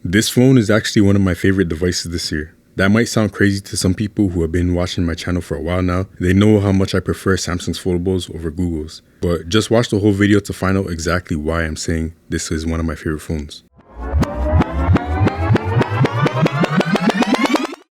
This phone is actually one of my favorite devices this year. That might sound crazy to some people who have been watching my channel for a while now. They know how much I prefer Samsung's foldables over Google's. But just watch the whole video to find out exactly why I'm saying this is one of my favorite phones.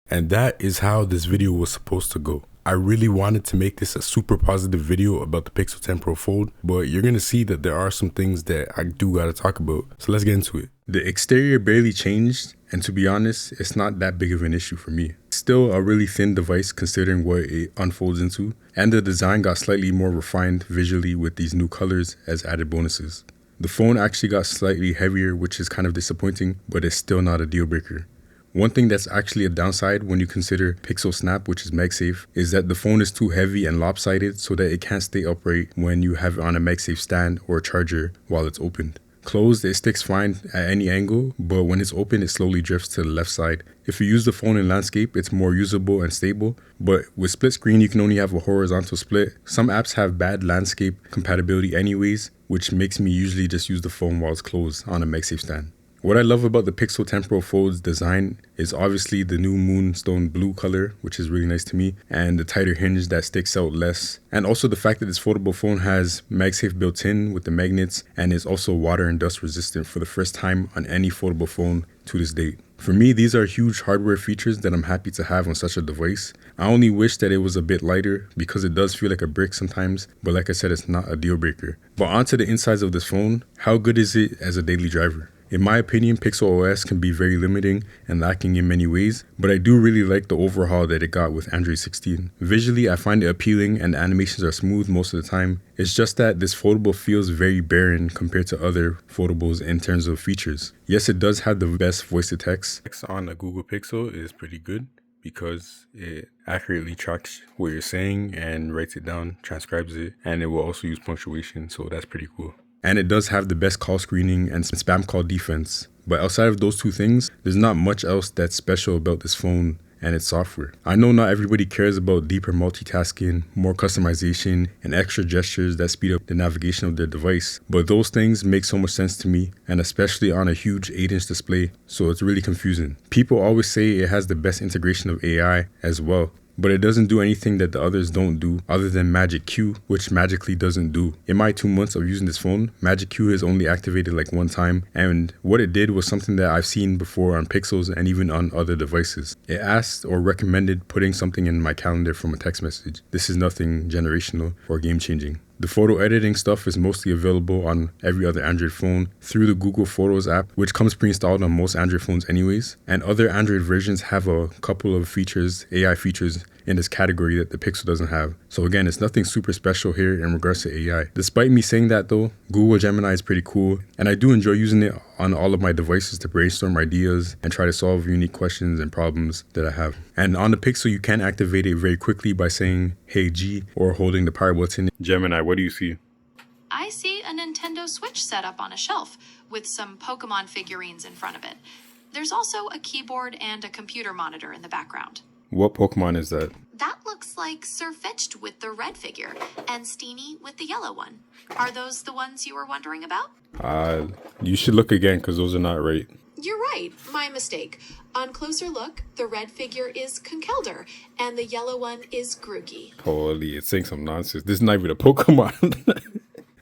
And that is how this video was supposed to go. I really wanted to make this a super positive video about the Pixel 10 Pro Fold, but you're gonna see that there are some things that I do gotta talk about. So let's get into it. The exterior barely changed, and to be honest, it's not that big of an issue for me. It's still a really thin device considering what it unfolds into, and the design got slightly more refined visually with these new colors as added bonuses. The phone actually got slightly heavier, which is kind of disappointing, but it's still not a deal breaker. One thing that's actually a downside when you consider Pixel Snap, which is MagSafe, is that the phone is too heavy and lopsided so that it can't stay upright when you have it on a MagSafe stand or a charger while it's opened. Closed, it sticks fine at any angle, but when it's open, it slowly drifts to the left side. If you use the phone in landscape, it's more usable and stable, but with split screen, you can only have a horizontal split. Some apps have bad landscape compatibility anyways, which makes me usually just use the phone while it's closed on a MagSafe stand. What I love about the Pixel 10 Pro Fold's design is obviously the new moonstone blue color, which is really nice to me, and the tighter hinge that sticks out less. And also the fact that this foldable phone has MagSafe built in with the magnets and is also water and dust resistant for the first time on any foldable phone to this date. For me, these are huge hardware features that I'm happy to have on such a device. I only wish that it was a bit lighter because it does feel like a brick sometimes, but like I said, it's not a deal breaker. But onto the insides of this phone, how good is it as a daily driver? In my opinion, Pixel OS can be very limiting and lacking in many ways, but I do really like the overhaul that it got with Android 16. Visually, I find it appealing and the animations are smooth most of the time. It's just that this foldable feels very barren compared to other foldables in terms of features. Yes, it does have the best voice to text. Text on a Google Pixel is pretty good because it accurately tracks what you're saying and writes it down, transcribes it, and it will also use punctuation, so that's pretty cool. And it does have the best call screening and spam call defense. But outside of those two things, there's not much else that's special about this phone and its software. I know not everybody cares about deeper multitasking, more customization, and extra gestures that speed up the navigation of their device, but those things make so much sense to me, and especially on a huge 8-inch display, so it's really confusing. People always say it has the best integration of AI as well, but it doesn't do anything that the others don't do other than Magic Q, which magically doesn't do. In my 2 months of using this phone, Magic Q has only activated like one time, and what it did was something that I've seen before on Pixels and even on other devices. It asked or recommended putting something in my calendar from a text message. This is nothing generational or game-changing. The photo editing stuff is mostly available on every other Android phone through the Google Photos app, which comes pre-installed on most Android phones anyways. And other Android versions have a couple of features, AI features, in this category that the Pixel doesn't have. So again, it's nothing super special here in regards to AI. Despite me saying that though, Google Gemini is pretty cool, and I do enjoy using it on all of my devices to brainstorm ideas and try to solve unique questions and problems that I have. And on the Pixel, you can activate it very quickly by saying, "Hey G," or holding the power button. Gemini, what do you see? I see a Nintendo Switch set up on a shelf with some Pokemon figurines in front of it. There's also a keyboard and a computer monitor in the background. What Pokemon is that? That looks like Sirfetch'd with the red figure and Steenie with the yellow one. Are those the ones you were wondering about? You should look again because those are not right. You're right, my mistake. On closer look, the red figure is Conkeldurr and the yellow one is Grookey. Holy, it's saying some nonsense. This is not even a Pokemon.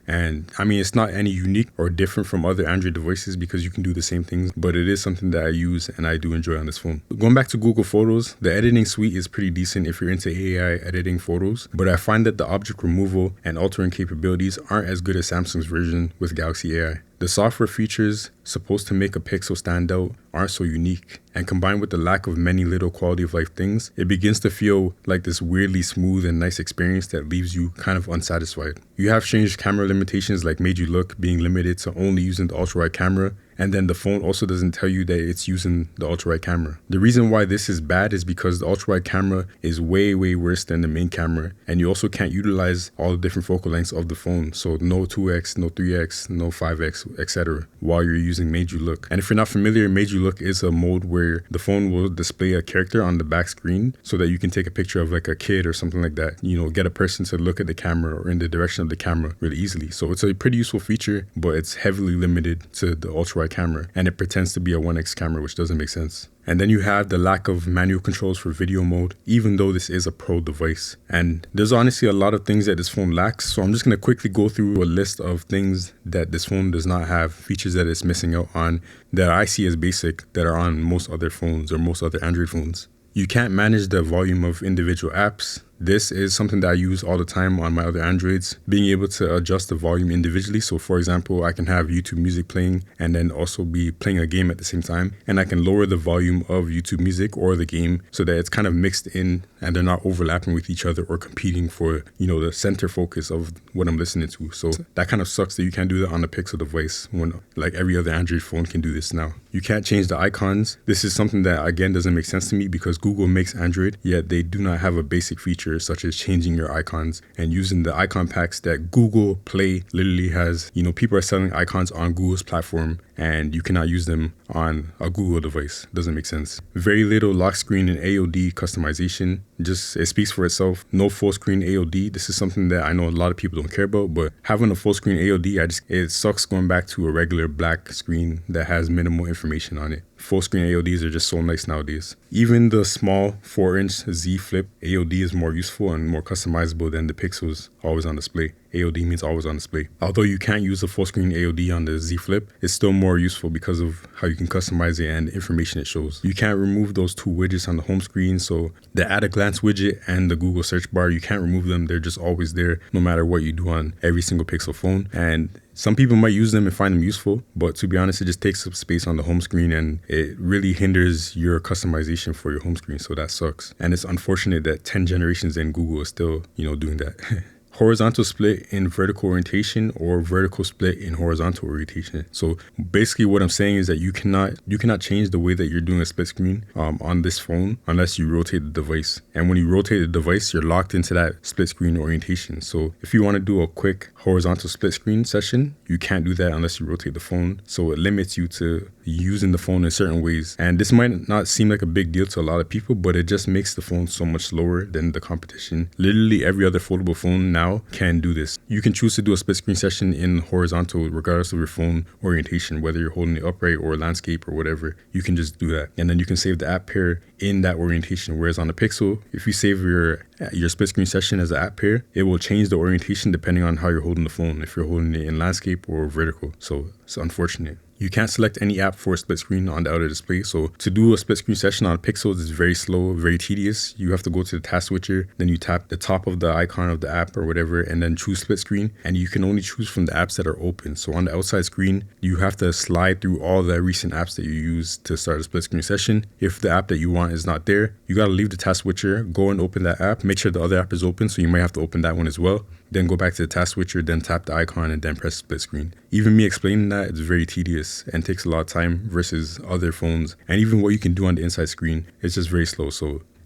And I mean, it's not any unique or different from other Android devices because you can do the same things, but it is something that I use and I do enjoy on this phone. Going back to Google Photos, the editing suite is pretty decent if you're into AI editing photos, but I find that the object removal and altering capabilities aren't as good as Samsung's version with Galaxy AI. The software features supposed to make a Pixel stand out aren't so unique, and combined with the lack of many little quality of life things, it begins to feel like this weirdly smooth and nice experience that leaves you kind of unsatisfied. You have strange camera limitations like Made You Look being limited to only using the ultra-wide camera, and then the phone also doesn't tell you that it's using the ultra-wide camera. The reason why this is bad is because the ultra-wide camera is way worse than the main camera, and you also can't utilize all the different focal lengths of the phone, so no 2x, no 3x, no 5x, etc. while you're using Made You Look. And if you're not familiar, Made You Look is a mode where the phone will display a character on the back screen so that you can take a picture of like a kid or something like that, you know, get a person to look at the camera or in the direction of the camera really easily. So it's a pretty useful feature, but it's heavily limited to the ultra-wide right camera, and it pretends to be a 1x camera, which doesn't make sense. And then you have the lack of manual controls for video mode, even though this is a pro device. And there's honestly a lot of things that this phone lacks. So I'm just going to quickly go through a list of things that this phone does not have, features that it's missing out on, that I see as basic, that are on most other phones or most other Android phones. You can't manage the volume of individual apps. This is something that I use all the time on my other Androids, being able to adjust the volume individually. So for example, I can have YouTube music playing and then also be playing a game at the same time. And I can lower the volume of YouTube music or the game so that it's kind of mixed in and they're not overlapping with each other or competing for, the center focus of what I'm listening to. So that kind of sucks that you can't do that on a Pixel device when like every other Android phone can do this now. You can't change the icons. This is something that again doesn't make sense to me because Google makes Android, yet they do not have a basic feature such as changing your icons and using the icon packs that Google Play literally has. People are selling icons on Google's platform and you cannot use them on a Google device. Doesn't make sense. Very little lock screen and AOD customization. Just, it speaks for itself. No full screen AOD. This is something that I know a lot of people don't care about, but having a full screen AOD, it sucks going back to a regular black screen that has minimal information on it. Full screen AODs are just so nice nowadays. Even the small 4-inch Z Flip AOD is more useful and more customizable than the Pixel's always on display. AOD means always on display. Although you can't use a full screen AOD on the Z Flip, it's still more useful because of how you can customize it and the information it shows. You can't remove those two widgets on the home screen. So the at a glance widget and the Google search bar, you can't remove them. They're just always there no matter what you do on every single Pixel phone. And some people might use them and find them useful, but to be honest, it just takes up space on the home screen and it really hinders your customization for your home screen. So that sucks. And it's unfortunate that 10 generations in Google is still, doing that. Horizontal split in vertical orientation or vertical split in horizontal orientation. So basically what I'm saying is that you cannot change the way that you're doing a split screen on this phone unless you rotate the device. And when you rotate the device, you're locked into that split screen orientation. So if you want to do a quick horizontal split screen session, you can't do that unless you rotate the phone. So it limits you to using the phone in certain ways. And this might not seem like a big deal to a lot of people, but it just makes the phone so much slower than the competition. Literally every other foldable phone now can do this. You can choose to do a split screen session in horizontal regardless of your phone orientation, whether you're holding it upright or landscape or whatever. You can just do that. And then you can save the app pair in that orientation. Whereas on the Pixel, if you save your split screen session as an app pair, it will change the orientation depending on how you're holding the phone, if you're holding it in landscape or vertical. So it's unfortunate. You can't select any app for a split screen on the outer display. So to do a split screen session on Pixels is very slow, very tedious. You have to go to the task switcher, then you tap the top of the icon of the app or whatever, and then choose split screen. And you can only choose from the apps that are open. So on the outside screen, you have to slide through all the recent apps that you use to start a split screen session. If the app that you want is not there, you got to leave the task switcher, go and open that app, make sure the other app is open. So you might have to open that one as well. Then go back to the task switcher, then tap the icon and then press split screen. Even me explaining that, it's very tedious and takes a lot of time versus other phones. And even what you can do on the inside screen, it's just very slow.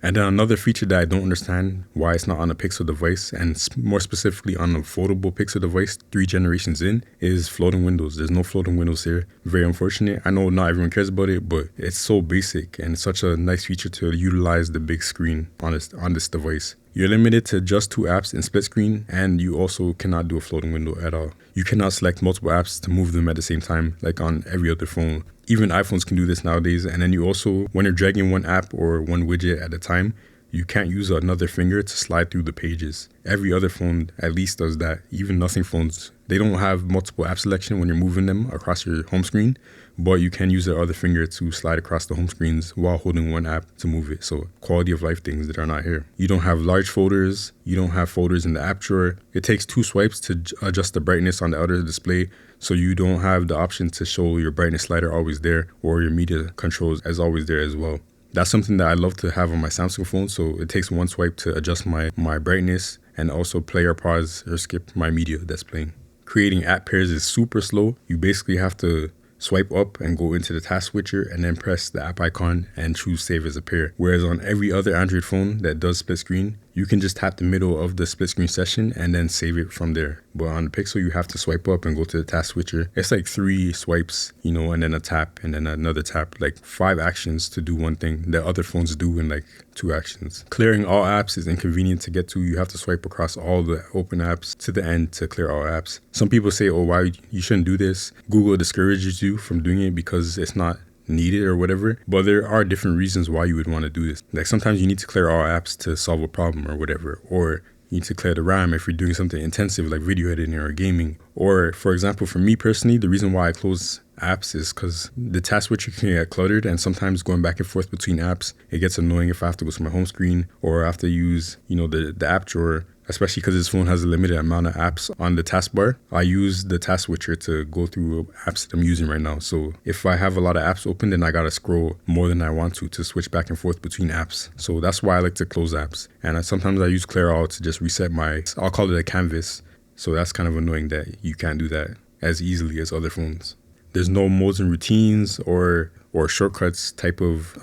And then another feature that I don't understand why it's not on a Pixel device, and more specifically on a foldable Pixel device 3 generations in, is floating windows. There's no floating windows here. Very unfortunate. I know not everyone cares about it, but it's so basic and it's such a nice feature to utilize the big screen on this device. You're limited to just 2 apps in split screen, and you also cannot do a floating window at all. You cannot select multiple apps to move them at the same time, like on every other phone. Even iPhones can do this nowadays. And then you also, when you're dragging one app or one widget at a time, you can't use another finger to slide through the pages. Every other phone at least does that. Even Nothing phones, they don't have multiple app selection when you're moving them across your home screen, but you can use the other finger to slide across the home screens while holding one app to move it. So quality of life things that are not here. You don't have large folders. You don't have folders in the app drawer. It takes 2 swipes to adjust the brightness on the outer display. So you don't have the option to show your brightness slider always there or your media controls as always there as well. That's something that I love to have on my Samsung phone. So it takes 1 swipe to adjust my brightness and also play or pause or skip my media that's playing. Creating app pairs is super slow. You basically have to swipe up and go into the task switcher and then press the app icon and choose save as a pair. Whereas on every other Android phone that does split screen, you can just tap the middle of the split screen session and then save it from there. But on the Pixel, you have to swipe up and go to the task switcher. It's like 3 swipes, you know, and then a tap and then another tap, like 5 actions to do one thing that other phones do in like 2 actions. Clearing all apps is inconvenient to get to. You have to swipe across all the open apps to the end to clear all apps. Some people say, oh, why you shouldn't do this. Google discourages you from doing it because it's not needed or whatever, but there are different reasons why you would want to do this. Like sometimes you need to clear all apps to solve a problem or whatever, or you need to clear the RAM if you're doing something intensive like video editing or gaming. Or for example, for me personally, the reason why I close apps is because the task switcher can get cluttered, and sometimes going back and forth between apps, it gets annoying if I have to go to my home screen or I have to use, you know, the app drawer. Especially because this phone has a limited amount of apps on the taskbar. I use the task switcher to go through apps that I'm using right now. So if I have a lot of apps open, then I gotta scroll more than I want to switch back and forth between apps. So that's why I like to close apps. And sometimes I use clear all to just reset I'll call it a canvas. So that's kind of annoying that you can't do that as easily as other phones. There's no modes and routines or shortcuts type of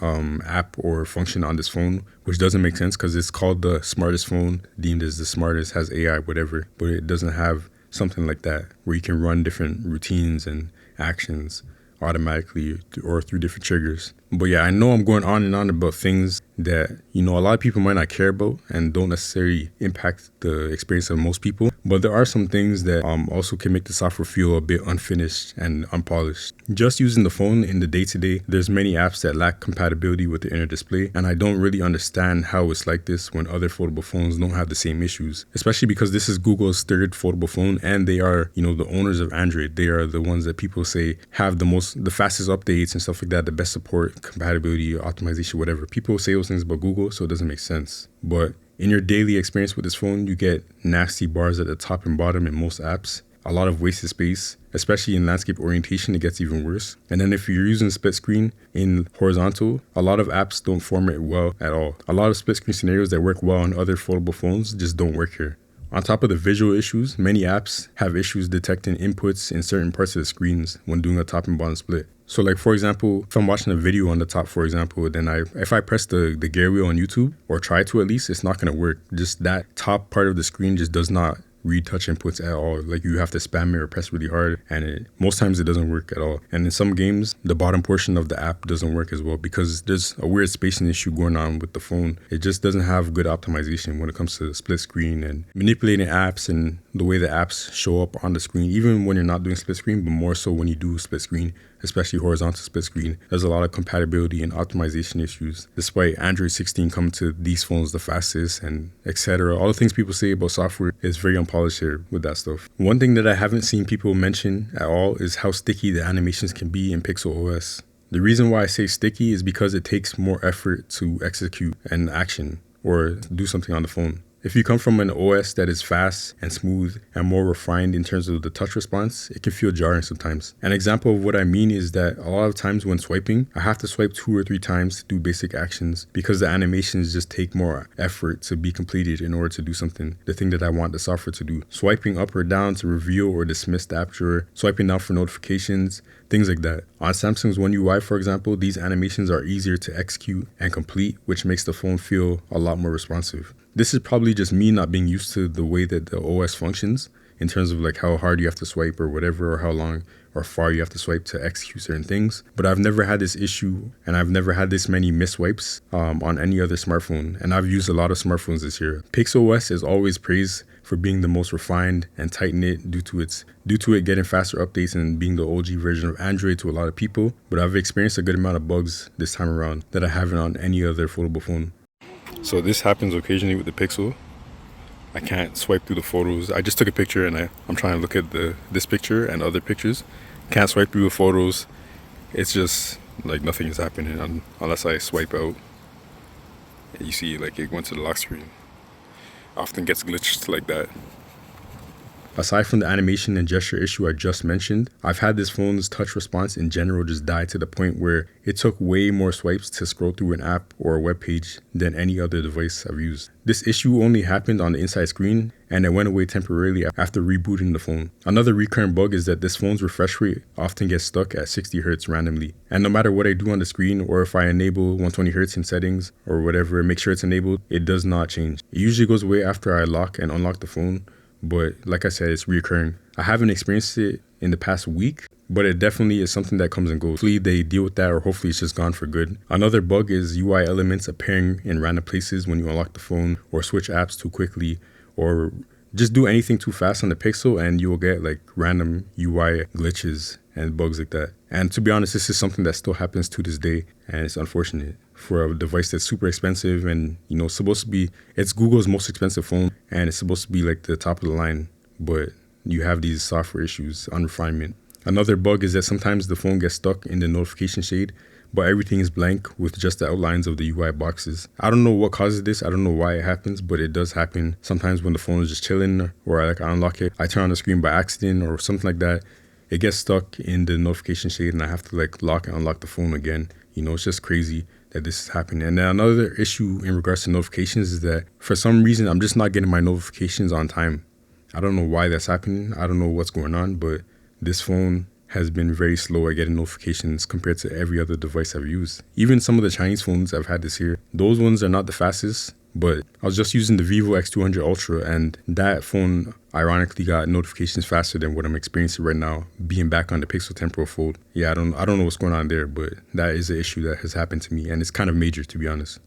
app or function on this phone, which doesn't make sense because it's called the smartest phone, deemed as the smartest, has AI, whatever, but it doesn't have something like that where you can run different routines and actions automatically or through different triggers. But yeah, I know I'm going on and on about things that, you know, a lot of people might not care about and don't necessarily impact the experience of most people. But there are some things that also can make the software feel a bit unfinished and unpolished. Just using the phone in the day-to-day, there's many apps that lack compatibility with the inner display. And I don't really understand how it's like this when other foldable phones don't have the same issues. Especially because this is Google's 3rd foldable phone and they are, you know, the owners of Android. They are the ones that people say have the fastest updates and stuff like that, the best support, compatibility, optimization, whatever. People say those things about Google, so it doesn't make sense. But in your daily experience with this phone, you get nasty bars at the top and bottom in most apps, a lot of wasted space, especially in landscape orientation, it gets even worse. And then if you're using split screen in horizontal, a lot of apps don't format well at all. A lot of split screen scenarios that work well on other foldable phones just don't work here. On top of the visual issues, many apps have issues detecting inputs in certain parts of the screens when doing a top and bottom split. So like, for example, if I'm watching a video on the top, for example, then if I press the gear wheel on YouTube, or try to at least, it's not going to work. Just that top part of the screen just does not read touch inputs at all. Like you have to spam it or press really hard, and most times it doesn't work at all. And in some games, the bottom portion of the app doesn't work as well because there's a weird spacing issue going on with the phone. It just doesn't have good optimization when it comes to split screen and manipulating apps and the way the apps show up on the screen, even when you're not doing split screen, but more so when you do split screen, especially horizontal split screen. There's a lot of compatibility and optimization issues, despite Android 16 coming to these phones the fastest and etc. All the things people say about software is very unpolished here with that stuff. One thing that I haven't seen people mention at all is how sticky the animations can be in Pixel OS. The reason why I say sticky is because it takes more effort to execute an action or do something on the phone. If you come from an OS that is fast and smooth and more refined in terms of the touch response, it can feel jarring sometimes. An example of what I mean is that a lot of times when swiping, I have to swipe 2 or 3 times to do basic actions because the animations just take more effort to be completed in order to do something, the thing that I want the software to do. Swiping up or down to reveal or dismiss the app drawer, swiping down for notifications, things like that. On Samsung's One UI, for example, these animations are easier to execute and complete, which makes the phone feel a lot more responsive. This is probably just me not being used to the way that the OS functions in terms of like how hard you have to swipe or whatever, or how long or far you have to swipe to execute certain things. But I've never had this issue and I've never had this many misswipes on any other smartphone. And I've used a lot of smartphones this year. Pixel OS is always praised for being the most refined and tight-knit due to it getting faster updates and being the OG version of Android to a lot of people. But I've experienced a good amount of bugs this time around that I haven't on any other foldable phone. So this happens occasionally with the Pixel. I can't swipe through the photos. I just took a picture and I'm trying to look at this picture and other pictures. Can't swipe through the photos. It's just like nothing is happening unless I swipe out. And you see like it went to the lock screen. Often gets glitched like that. Aside from the animation and gesture issue I just mentioned, I've had this phone's touch response in general just die to the point where it took way more swipes to scroll through an app or a web page than any other device I've used. This issue only happened on the inside screen, and it went away temporarily after rebooting the phone. Another recurrent bug is that this phone's refresh rate often gets stuck at 60 Hz randomly. And no matter what I do on the screen, or if I enable 120 Hz in settings or whatever, make sure it's enabled, it does not change. It usually goes away after I lock and unlock the phone, but like I said, it's reoccurring. I haven't experienced it in the past week, but it definitely is something that comes and goes. Hopefully they deal with that, or hopefully it's just gone for good. Another bug is UI elements appearing in random places when you unlock the phone, or switch apps too quickly, or just do anything too fast on the Pixel and you will get like random UI glitches and bugs like that. And to be honest, this is something that still happens to this day, and it's unfortunate for a device that's super expensive and, you know, supposed to be, it's Google's most expensive phone and it's supposed to be like the top of the line, but you have these software issues on refinement. Another bug is that sometimes the phone gets stuck in the notification shade, but everything is blank with just the outlines of the UI boxes. I don't know what causes this. I don't know why it happens, but it does happen. Sometimes when the phone is just chilling, or I unlock it, I turn on the screen by accident or something like that. It gets stuck in the notification shade and I have to like lock and unlock the phone again. You know, it's just crazy that this is happening. And then another issue in regards to notifications is that for some reason, I'm just not getting my notifications on time. I don't know why that's happening. I don't know what's going on, but this phone has been very slow at getting notifications compared to every other device I've used. Even some of the Chinese phones I've had this year, those ones are not the fastest, but I was just using the Vivo X200 Ultra and that phone ironically got notifications faster than what I'm experiencing right now, being back on the Pixel 10 Pro Fold. Yeah, I don't know what's going on there, but that is an issue that has happened to me and it's kind of major, to be honest.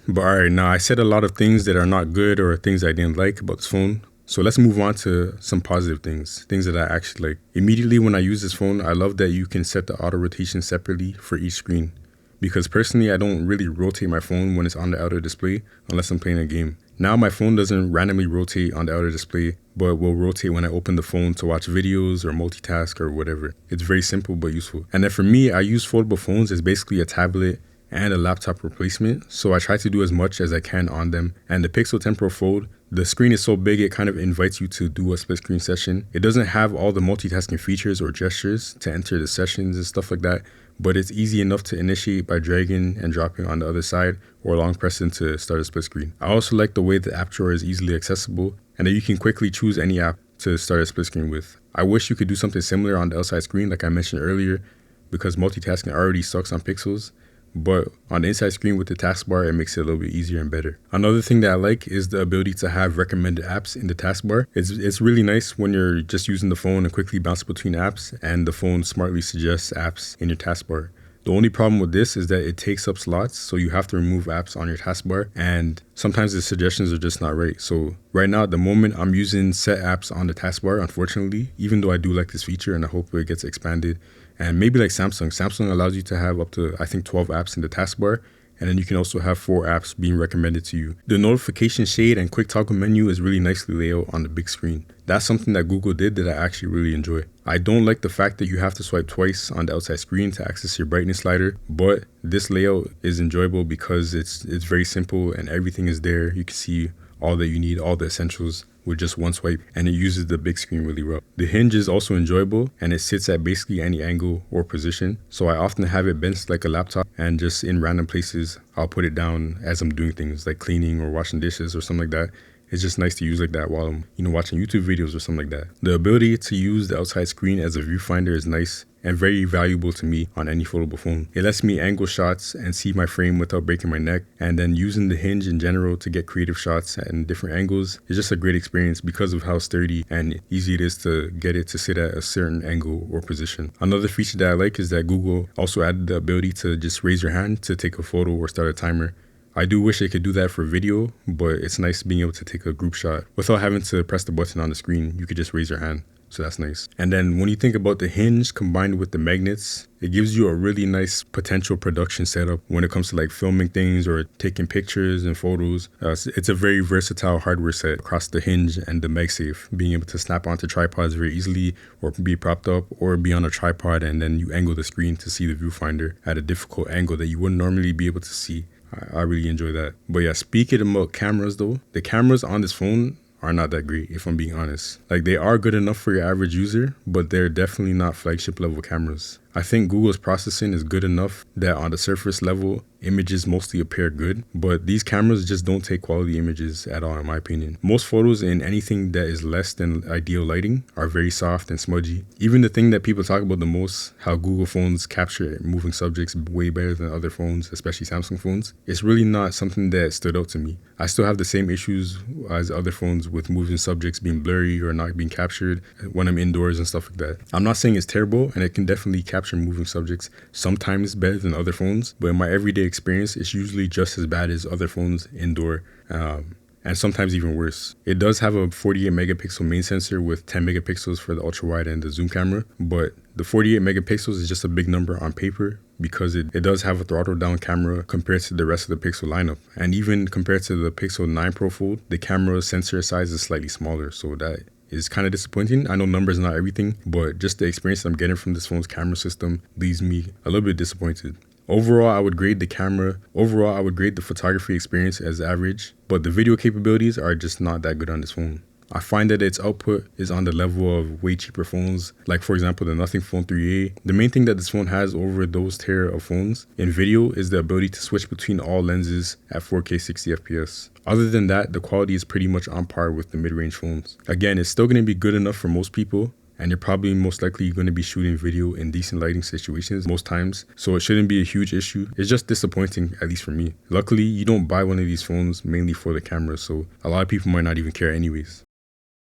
But alright, now I said a lot of things that are not good or things I didn't like about this phone. So let's move on to some positive things that I actually like. Immediately when I use this phone, I love that you can set the auto rotation separately for each screen. Because personally, I don't really rotate my phone when it's on the outer display unless I'm playing a game. Now my phone doesn't randomly rotate on the outer display, but will rotate when I open the phone to watch videos or multitask or whatever. It's very simple but useful. And then for me, I use foldable phones as basically a tablet and a laptop replacement, so I try to do as much as I can on them. And the Pixel 10 Pro Fold, the screen is so big it kind of invites you to do a split screen session. It doesn't have all the multitasking features or gestures to enter the sessions and stuff like that, but it's easy enough to initiate by dragging and dropping on the other side or long pressing to start a split screen. I also like the way the app drawer is easily accessible and that you can quickly choose any app to start a split screen with. I wish you could do something similar on the outside screen like I mentioned earlier, because multitasking already sucks on Pixels. But on the inside screen with the taskbar, it makes it a little bit easier and better. Another thing that I like is the ability to have recommended apps in the taskbar. It's really nice when you're just using the phone and quickly bounce between apps and the phone smartly suggests apps in your taskbar. The only problem with this is that it takes up slots, so you have to remove apps on your taskbar, and sometimes the suggestions are just not right. So right now at the moment, I'm using set apps on the taskbar, unfortunately, even though I do like this feature and I hope it gets expanded. And maybe like Samsung allows you to have up to, I think, 12 apps in the taskbar. And then you can also have 4 apps being recommended to you. The notification shade and quick toggle menu is really nicely laid out on the big screen. That's something that Google did that I actually really enjoy. I don't like the fact that you have to swipe twice on the outside screen to access your brightness slider, but this layout is enjoyable because it's very simple and everything is there. You can see all that you need, all the essentials with just one swipe, and it uses the big screen really well. The hinge is also enjoyable and it sits at basically any angle or position. So I often have it bent like a laptop and just in random places, I'll put it down as I'm doing things like cleaning or washing dishes or something like that. It's just nice to use like that while I'm, watching YouTube videos or something like that. The ability to use the outside screen as a viewfinder is nice and very valuable to me on any foldable phone. It lets me angle shots and see my frame without breaking my neck, and then using the hinge in general to get creative shots and different angles is just a great experience because of how sturdy and easy it is to get it to sit at a certain angle or position. Another feature that I like is that Google also added the ability to just raise your hand to take a photo or start a timer. I do wish they could do that for video, but it's nice being able to take a group shot without having to press the button on the screen. You could just raise your hand. So that's nice. And then when you think about the hinge combined with the magnets, it gives you a really nice potential production setup when it comes to like filming things or taking pictures and photos. It's a very versatile hardware set across the hinge and the MagSafe, being able to snap onto tripods very easily or be propped up or be on a tripod, and then you angle the screen to see the viewfinder at a difficult angle that you wouldn't normally be able to see. I really enjoy that. But yeah, speaking about cameras though, the cameras on this phone are not that great, if I'm being honest. Like, they are good enough for your average user, but they're definitely not flagship level cameras. I think Google's processing is good enough that on the surface level, images mostly appear good, but these cameras just don't take quality images at all, in my opinion. Most photos in anything that is less than ideal lighting are very soft and smudgy. Even the thing that people talk about the most, how Google phones capture moving subjects way better than other phones, especially Samsung phones, it's really not something that stood out to me. I still have the same issues as other phones with moving subjects being blurry or not being captured when I'm indoors and stuff like that. I'm not saying it's terrible, and it can definitely capture moving subjects sometimes better than other phones, but in my everyday experience, it's usually just as bad as other phones indoor, and sometimes even worse. It does have a 48 megapixel main sensor with 10 megapixels for the ultra wide and the zoom camera, but the 48 megapixels is just a big number on paper because it does have a throttle down camera compared to the rest of the Pixel lineup. And even compared to the Pixel 9 Pro Fold, the camera sensor size is slightly smaller, so that is kind of disappointing. I know numbers are not everything, but just the experience I'm getting from this phone's camera system leaves me a little bit disappointed. Overall, I would grade the photography experience as average, but the video capabilities are just not that good on this phone. I find that its output is on the level of way cheaper phones, like for example the Nothing Phone 3A. The main thing that this phone has over those tier of phones in video is the ability to switch between all lenses at 4K 60 FPS. Other than that, the quality is pretty much on par with the mid-range phones. Again, it's still going to be good enough for most people, and you're probably most likely going to be shooting video in decent lighting situations most times, so it shouldn't be a huge issue. It's just disappointing, at least for me. Luckily, you don't buy one of these phones mainly for the camera, so a lot of people might not even care anyways.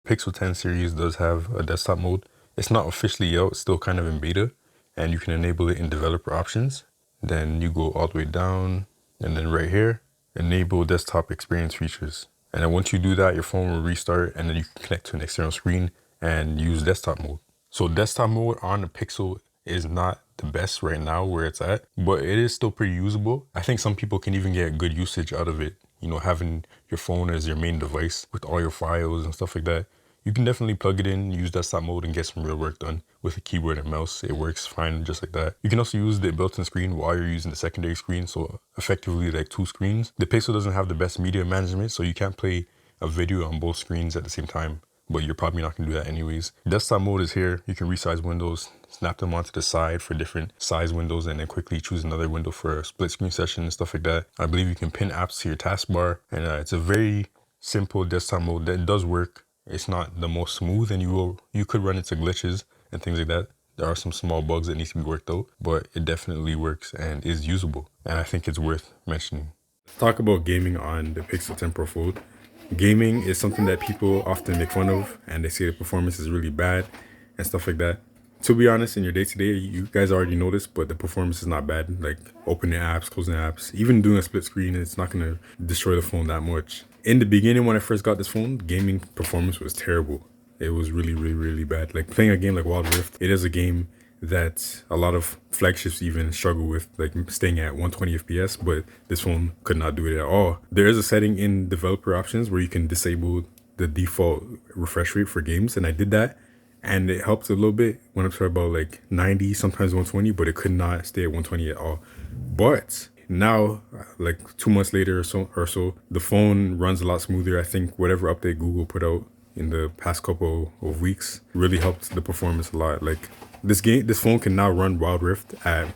Pixel 10 series does have a desktop mode. It's not officially out, it's still kind of in beta, and you can enable it in developer options. Then you go all the way down, and then right here, enable desktop experience features. And then once you do that, your phone will restart, and then you can connect to an external screen and use desktop mode. So desktop mode on the Pixel is not the best right now where it's at, but it is still pretty usable. I think some people can even get good usage out of it. You know, having your phone as your main device with all your files and stuff like that. You can definitely plug it in, use desktop mode, and get some real work done with a keyboard and mouse. It works fine just like that. You can also use the built-in screen while you're using the secondary screen, so effectively like two screens. The Pixel doesn't have the best media management, so you can't play a video on both screens at the same time, but you're probably not going to do that anyways. Desktop mode is here. You can resize windows, snap them onto the side for different size windows, and then quickly choose another window for a split screen session and stuff like that. I believe you can pin apps to your taskbar, and it's a very simple desktop mode that does work. It's not the most smooth, and you could run into glitches and things like that. There are some small bugs that need to be worked out, but it definitely works and is usable, and I think it's worth mentioning. Let's talk about gaming on the Pixel 10 Pro Fold. Gaming is something that people often make fun of, and they say the performance is really bad and stuff like that. To be honest, in your day-to-day, you guys already know this, but the performance is not bad. Like opening apps, closing apps, even doing a split screen, it's not going to destroy the phone that much. In the beginning, when I first got this phone, gaming performance was terrible. It was really, really, really bad. Like playing a game like Wild Rift, it is a game that a lot of flagships even struggle with, like staying at 120 FPS, but this phone could not do it at all. There is a setting in developer options where you can disable the default refresh rate for games, and I did that, and it helped a little bit. Went up to about like 90, sometimes 120, but it could not stay at 120 at all. But now, like 2 months later or so, the phone runs a lot smoother. I think whatever update Google put out in the past couple of weeks really helped the performance a lot. Like this phone can now run Wild Rift at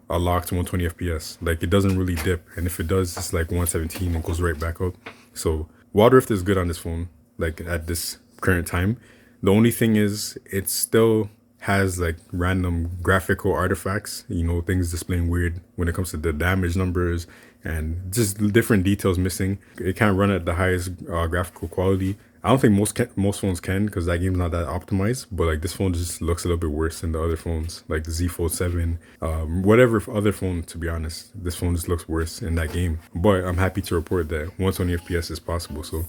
a locked 120 FPS. Like it doesn't really dip, and if it does, it's like 117 and goes right back up. So Wild Rift is good on this phone, like at this current time. The only thing is it still has like random graphical artifacts, you know, things displaying weird when it comes to the damage numbers and just different details missing. It can't run at the highest graphical quality. I don't think most phones can, because that game's not that optimized, but like this phone just looks a little bit worse than the other phones, like the Z Fold 7, whatever other phone, to be honest. This phone just looks worse in that game, but I'm happy to report that 120 FPS is possible. So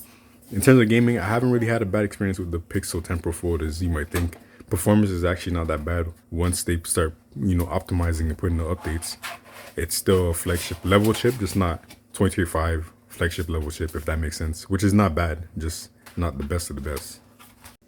in terms of gaming, I haven't really had a bad experience with the Pixel 10 Pro Fold, as you might think. Performance is actually not that bad once they start, you know, optimizing and putting the updates. It's still a flagship level chip, just not 2025 flagship level chip, if that makes sense, which is not bad, just not the best of the best.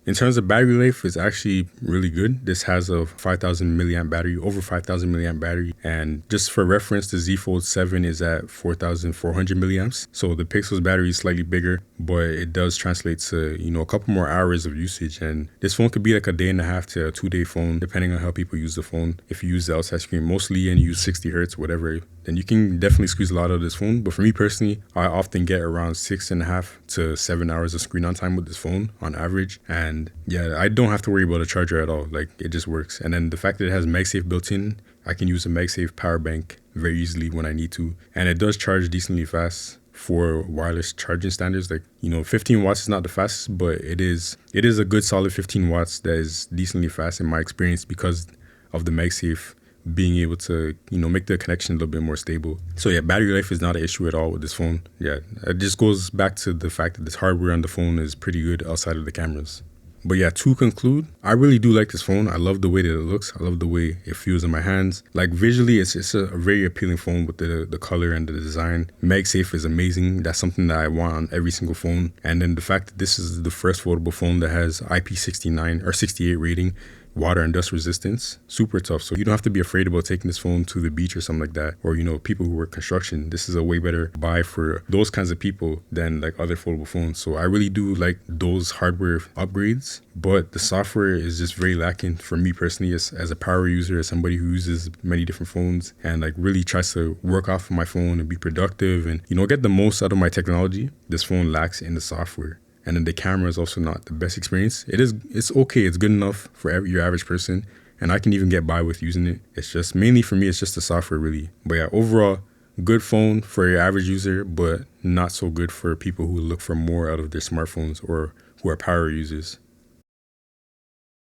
In terms of battery life, it's actually really good. This has a 5,000 milliamp battery, over 5,000 milliamp battery. And just for reference, the Z Fold 7 is at 4,400 milliamps. So the Pixel's battery is slightly bigger, but it does translate to, a couple more hours of usage. And this phone could be like a day and a half to a 2-day phone, depending on how people use the phone. If you use the outside screen mostly and use 60 hertz, whatever, then you can definitely squeeze a lot out of this phone. But for me personally, I often get around 6.5 to 7 hours of screen on time with this phone on average. And yeah, I don't have to worry about a charger at all. Like, it just works. And then the fact that it has MagSafe built in, I can use a MagSafe power bank very easily when I need to. And it does charge decently fast for wireless charging standards. Like, 15 watts is not the fastest, but it is a good solid 15 watts that is decently fast in my experience because of the MagSafe being able to, make the connection a little bit more stable. So yeah, battery life is not an issue at all with this phone. Yeah, it just goes back to the fact that this hardware on the phone is pretty good outside of the cameras. But yeah, to conclude, I really do like this phone. I love the way that it looks. I love the way it feels in my hands. Like, visually, it's a very appealing phone with the color and the design. MagSafe is amazing. That's something that I want on every single phone. And then the fact that this is the first foldable phone that has IP69 or 68 rating, water and dust resistance, super tough. So you don't have to be afraid about taking this phone to the beach or something like that. Or, people who work construction. This is a way better buy for those kinds of people than like other foldable phones. So I really do like those hardware upgrades, but the software is just very lacking for me personally as a power user, as somebody who uses many different phones and like really tries to work off of my phone and be productive and, get the most out of my technology. This phone lacks in the software. And then the camera is also not the best experience. It's okay. It's good enough for your average person. And I can even get by with using it. It's just mainly for me, it's just the software really. But yeah, overall, good phone for your average user, but not so good for people who look for more out of their smartphones or who are power users.